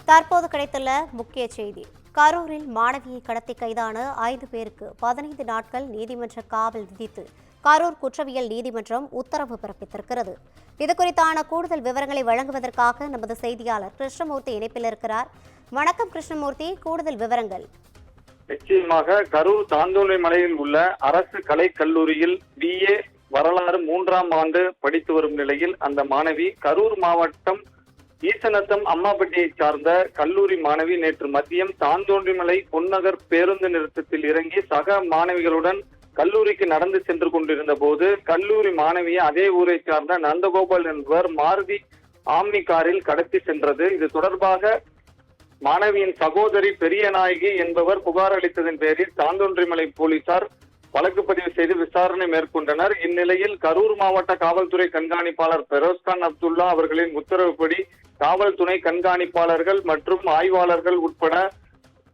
தற்போது கிடைத்துள்ள முக்கிய செய்தி. கரூரில் மாணவியை கடத்தி கைதான 5 பேருக்கு 15 நாட்கள் நீதிமன்ற காவல் விதித்து கரூர் குற்றவியல் நீதிமன்றம் உத்தரவு பிறப்பித்திருக்கிறது. இதுகுறித்தான கூடுதல் விவரங்களை வழங்குவதற்காக நமது செய்தியாளர் கிருஷ்ணமூர்த்தி இணைப்பில் இருக்கிறார். வணக்கம் கிருஷ்ணமூர்த்தி, கூடுதல் விவரங்கள். நிச்சயமாக கரூர் தாந்தோணிமலையில் உள்ள அரசு கலைக் கல்லூரியில் BA வரலாறு 3ஆம் ஆண்டு படித்து வரும் நிலையில் அந்த மாணவி கரூர் மாவட்டம் ஈசநத்தம் அம்மாபட்டியை சார்ந்த கல்லூரி மாணவி நேற்று மதியம் தாந்தோன்றிமலை பொன்னகர் பேருந்து நிறுத்தத்தில் இறங்கி சக மாணவிகளுடன் கல்லூரிக்கு நடந்து சென்று கொண்டிருந்த போது கல்லூரி மாணவியை அதே ஊரை சார்ந்த நந்தகோபால் என்பவர் மாருதி ஆம்னி காரில் கடத்தி சென்றது. இது தொடர்பாக மாணவியின் சகோதரி பெரியநாயகி என்பவர் புகார் அளித்ததன் பேரில் தாந்தோன்றிமலை போலீசார் வழக்கு பதிவு செய்து விசாரணை மேற்கொண்டனர். இந்நிலையில் கரூர் மாவட்ட காவல்துறை கண்காணிப்பாளர் பெரோஸ்கான் அப்துல்லா அவர்களின் உத்தரவுப்படி காவல் துணை கண்காணிப்பாளர்கள் மற்றும் ஆய்வாளர்கள் உட்பட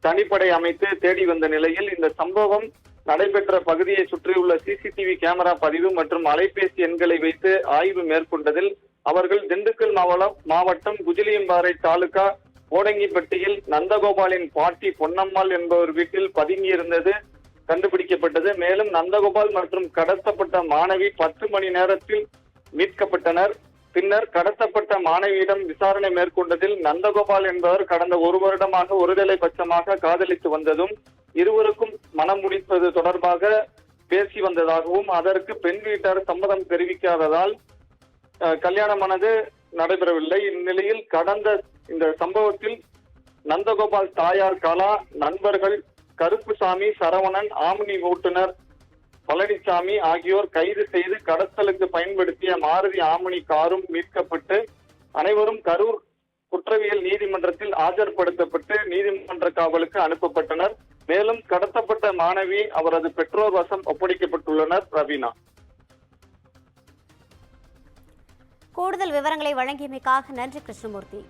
தனிப்படை அமைத்து தேடி வந்த நிலையில் இந்த சம்பவம் நடைபெற்ற பகுதியை சுற்றியுள்ள CCTV கேமரா பதிவு மற்றும் அலைபேசி எண்களை வைத்து ஆய்வு மேற்கொண்டதில் அவர்கள் திண்டுக்கல் மாவட்டம் குஜிலியம்பாறை தாலுகா ஓடங்கிப்பட்டியில் நந்தகோபாலின் பாட்டி பொன்னம்மாள் என்பவர் வீட்டில் பதுங்கியிருந்தது கண்டுபிடிக்கப்பட்டது. மேலும் நந்தகோபால் மற்றும் கடத்தப்பட்ட மாணவி 10 மணி நேரத்தில் மீட்கப்பட்டனர். பின்னர் கடத்தப்பட்ட மாணவியிடம் விசாரணை மேற்கொண்டதில் நந்தகோபால் என்பவர் கடந்த 1 வருடமாக ஒருதலை பட்சமாக காதலித்து வந்ததும் இருவருக்கும் மனம் முடிப்பது தொடர்பாக பேசி வந்ததாகவும் அதற்கு பெண் வீட்டார் சம்மதம் தெரிவிக்காததால் கல்யாணமானது நடைபெறவில்லை. இந்நிலையில் கடந்த இந்த சம்பவத்தில் நந்தகோபால் தாயார் கலா, நண்பர்கள் கருப்புசாமி, சரவணன், ஆம்னி ஓட்டுநர் பழனிசாமி ஆகியோர் கைது செய்து கடத்தலுக்கு பயன்படுத்திய மாருதி ஆம்னி காரும் மீட்கப்பட்டு அனைவரும் கரூர் குற்றவியல் நீதிமன்றத்தில் ஆஜர்படுத்தப்பட்டு நீதிமன்ற காவலுக்கு அனுப்பப்பட்டனர். மேலும் கடத்தப்பட்ட மாணவி அவரது பெற்றோர் வசம் ஒப்படைக்கப்பட்டுள்ளனர். ரவீனா, கூடுதல் விவரங்களை வழங்கியமைக்காக நன்றி கிருஷ்ணமூர்த்தி.